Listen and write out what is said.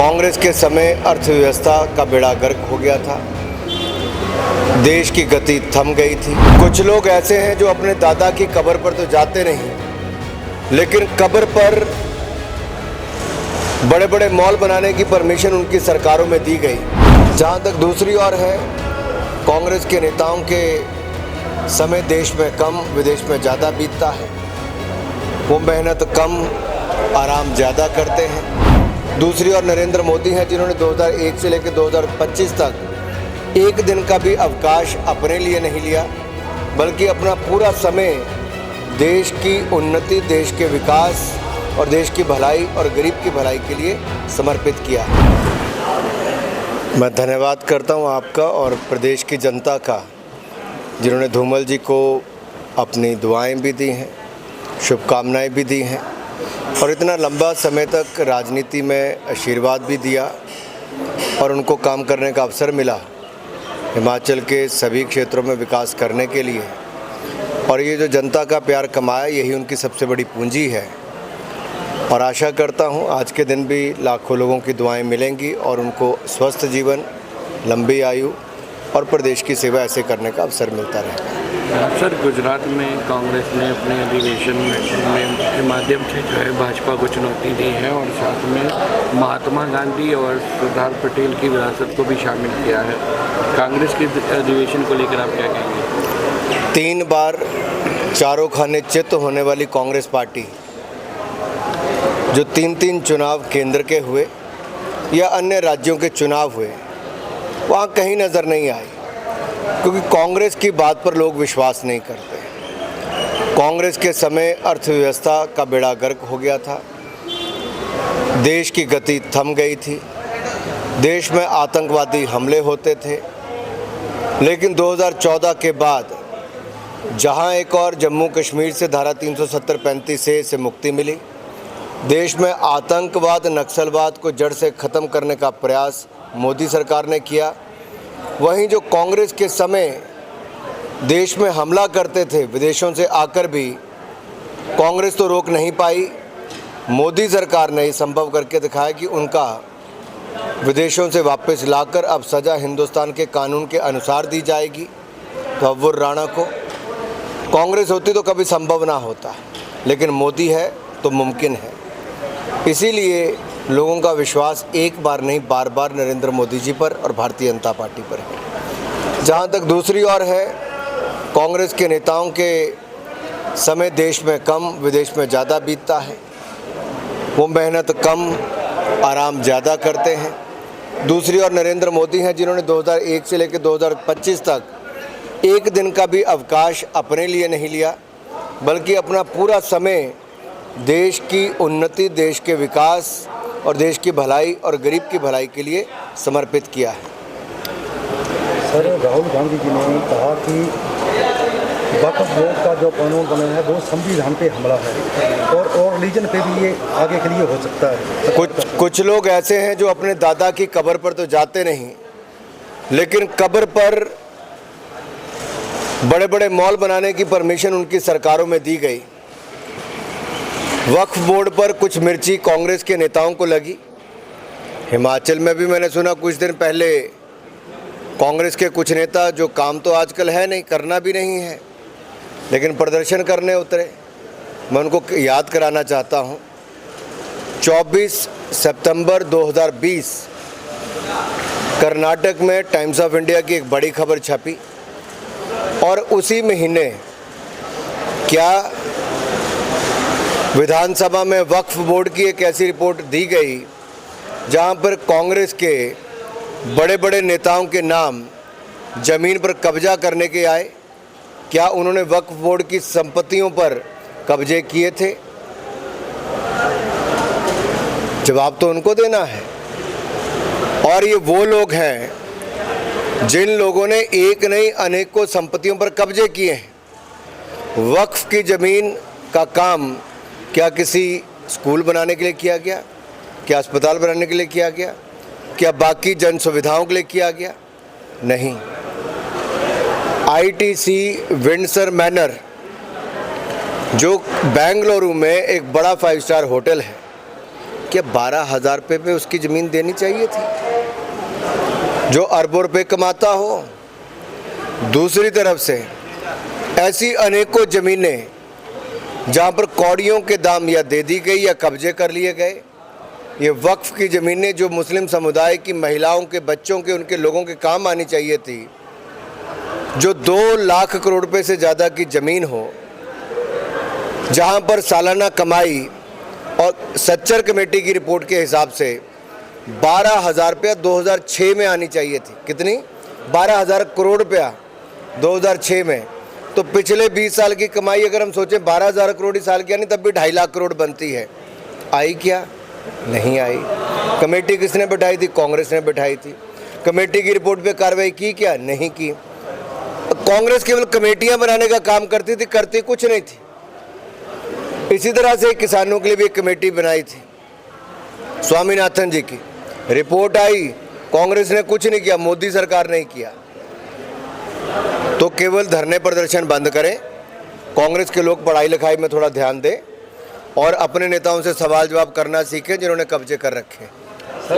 कांग्रेस के समय अर्थव्यवस्था का बेड़ा गर्क हो गया था, देश की गति थम गई थी। कुछ लोग ऐसे हैं जो अपने दादा की कब्र पर तो जाते नहीं, लेकिन कब्र पर बड़े बड़े मॉल बनाने की परमिशन उनकी सरकारों में दी गई। जहां तक दूसरी ओर है, कांग्रेस के नेताओं के समय देश में कम विदेश में ज़्यादा बीतता है। वो मेहनत कम आराम ज़्यादा करते हैं। दूसरी ओर नरेंद्र मोदी हैं, जिन्होंने 2001 से लेकर 2025 तक एक दिन का भी अवकाश अपने लिए नहीं लिया, बल्कि अपना पूरा समय देश की उन्नति, देश के विकास और देश की भलाई और गरीब की भलाई के लिए समर्पित किया। मैं धन्यवाद करता हूं आपका और प्रदेश की जनता का, जिन्होंने धूमल जी को अपनी दुआएं भी दी हैं, शुभकामनाएं भी दी हैं और इतना लंबा समय तक राजनीति में आशीर्वाद भी दिया और उनको काम करने का अवसर मिला हिमाचल के सभी क्षेत्रों में विकास करने के लिए। और ये जो जनता का प्यार कमाया, यही उनकी सबसे बड़ी पूंजी है। और आशा करता हूँ आज के दिन भी लाखों लोगों की दुआएं मिलेंगी और उनको स्वस्थ जीवन, लंबी आयु और प्रदेश की सेवा ऐसे करने का अवसर मिलता रहेगा। सर, गुजरात में कांग्रेस ने अपने अधिवेशन के माध्यम से जो है भाजपा को चुनौती दी है और साथ में महात्मा गांधी और सरदार पटेल की विरासत को भी शामिल किया है। कांग्रेस के अधिवेशन को लेकर आप क्या कहेंगे? 3 बार चारों खाने चित होने वाली कांग्रेस पार्टी, जो 3 चुनाव केंद्र के हुए या अन्य राज्यों के चुनाव हुए, वहाँ कहीं नज़र नहीं आई, क्योंकि कांग्रेस की बात पर लोग विश्वास नहीं करते। कांग्रेस के समय अर्थव्यवस्था का बेड़ा गर्क हो गया था, देश की गति थम गई थी, देश में आतंकवादी हमले होते थे। लेकिन 2014 के बाद जहां एक और जम्मू कश्मीर से धारा 370-35 से मुक्ति मिली, देश में आतंकवाद, नक्सलवाद को जड़ से ख़त्म करने का प्रयास मोदी सरकार ने किया। वहीं जो कांग्रेस के समय देश में हमला करते थे विदेशों से आकर भी, कांग्रेस तो रोक नहीं पाई। मोदी सरकार ने संभव करके दिखाया कि उनका विदेशों से वापस लाकर अब सज़ा हिंदुस्तान के कानून के अनुसार दी जाएगी। तो अब्बुर राणा को कांग्रेस होती तो कभी संभव ना होता, लेकिन मोदी है तो मुमकिन है। इसीलिए लोगों का विश्वास एक बार नहीं, बार बार नरेंद्र मोदी जी पर और भारतीय जनता पार्टी पर है। जहां तक दूसरी ओर है, कांग्रेस के नेताओं के समय देश में कम विदेश में ज़्यादा बीतता है। वो मेहनत कम आराम ज़्यादा करते हैं। दूसरी ओर नरेंद्र मोदी हैं, जिन्होंने 2001 से लेकर 2025 तक एक दिन का भी अवकाश अपने लिए नहीं लिया, बल्कि अपना पूरा समय देश की उन्नति, देश के विकास और देश की भलाई और गरीब की भलाई के लिए समर्पित किया है। सर, राहुल गांधी जी ने कहा कि वक्फ बोर्ड का जो कानून बना है वो संविधान पे हमला है और रिलीजन पे भी ये आगे के लिए हो सकता है। कुछ लोग ऐसे हैं जो अपने दादा की कब्र पर तो जाते नहीं, लेकिन कब्र पर बड़े बड़े मॉल बनाने की परमिशन उनकी सरकारों में दी गई। वक्फ बोर्ड पर कुछ मिर्ची कांग्रेस के नेताओं को लगी। हिमाचल में भी मैंने सुना कुछ दिन पहले कांग्रेस के कुछ नेता, जो काम तो आजकल है नहीं, करना भी नहीं है, लेकिन प्रदर्शन करने उतरे। मैं उनको याद कराना चाहता हूं, 24 सितंबर 2020 कर्नाटक में टाइम्स ऑफ इंडिया की एक बड़ी खबर छपी और उसी महीने क्या विधानसभा में वक्फ बोर्ड की एक ऐसी रिपोर्ट दी गई जहां पर कांग्रेस के बड़े बड़े नेताओं के नाम ज़मीन पर कब्जा करने के आए। क्या उन्होंने वक्फ बोर्ड की संपत्तियों पर कब्जे किए थे? जवाब तो उनको देना है। और ये वो लोग हैं जिन लोगों ने एक नहीं अनेकों संपत्तियों पर कब्जे किए हैं। वक्फ की ज़मीन का काम क्या किसी स्कूल बनाने के लिए किया गया? क्या अस्पताल बनाने के लिए किया गया? क्या बाकी जन सुविधाओं के लिए किया गया? नहीं। आईटीसी विंडसर मैनर, जो बेंगलुरु में एक बड़ा 5 स्टार होटल है, क्या 12,000 रुपये पे उसकी ज़मीन देनी चाहिए थी जो अरबों रुपये कमाता हो? दूसरी तरफ से ऐसी अनेकों ज़मीनें जहाँ पर कौड़ियों के दाम या दे दी गई या कब्जे कर लिए गए। ये वक्फ की ज़मीनें जो मुस्लिम समुदाय की महिलाओं के, बच्चों के, उनके लोगों के काम आनी चाहिए थी, जो 2 लाख करोड़ रुपए से ज़्यादा की ज़मीन हो, जहाँ पर सालाना कमाई और सच्चर कमेटी की रिपोर्ट के हिसाब से 12,000 रुपया 2006 में आनी चाहिए थी। कितनी? 12,000 करोड़ रुपया 2006 में। तो पिछले 20 साल की कमाई अगर हम सोचें 12,000 करोड़ इस साल की आनी, तब भी 2.5 लाख करोड़ बनती है। आई क्या? नहीं आई। कमेटी किसने बैठाई थी? कांग्रेस ने बैठाई थी। कमेटी की रिपोर्ट पे कार्रवाई की क्या? नहीं की। कांग्रेस केवल कमेटियां बनाने का काम करती थी, करती कुछ नहीं थी। इसी तरह से किसानों के लिए भी एक कमेटी बनाई थी स्वामीनाथन जी की, रिपोर्ट आई, कांग्रेस ने कुछ नहीं किया, मोदी सरकार ने किया। तो केवल धरने प्रदर्शन बंद करें, कांग्रेस के लोग पढ़ाई लिखाई में थोड़ा ध्यान दें और अपने नेताओं से सवाल जवाब करना सीखें जिन्होंने कब्जे कर रखे।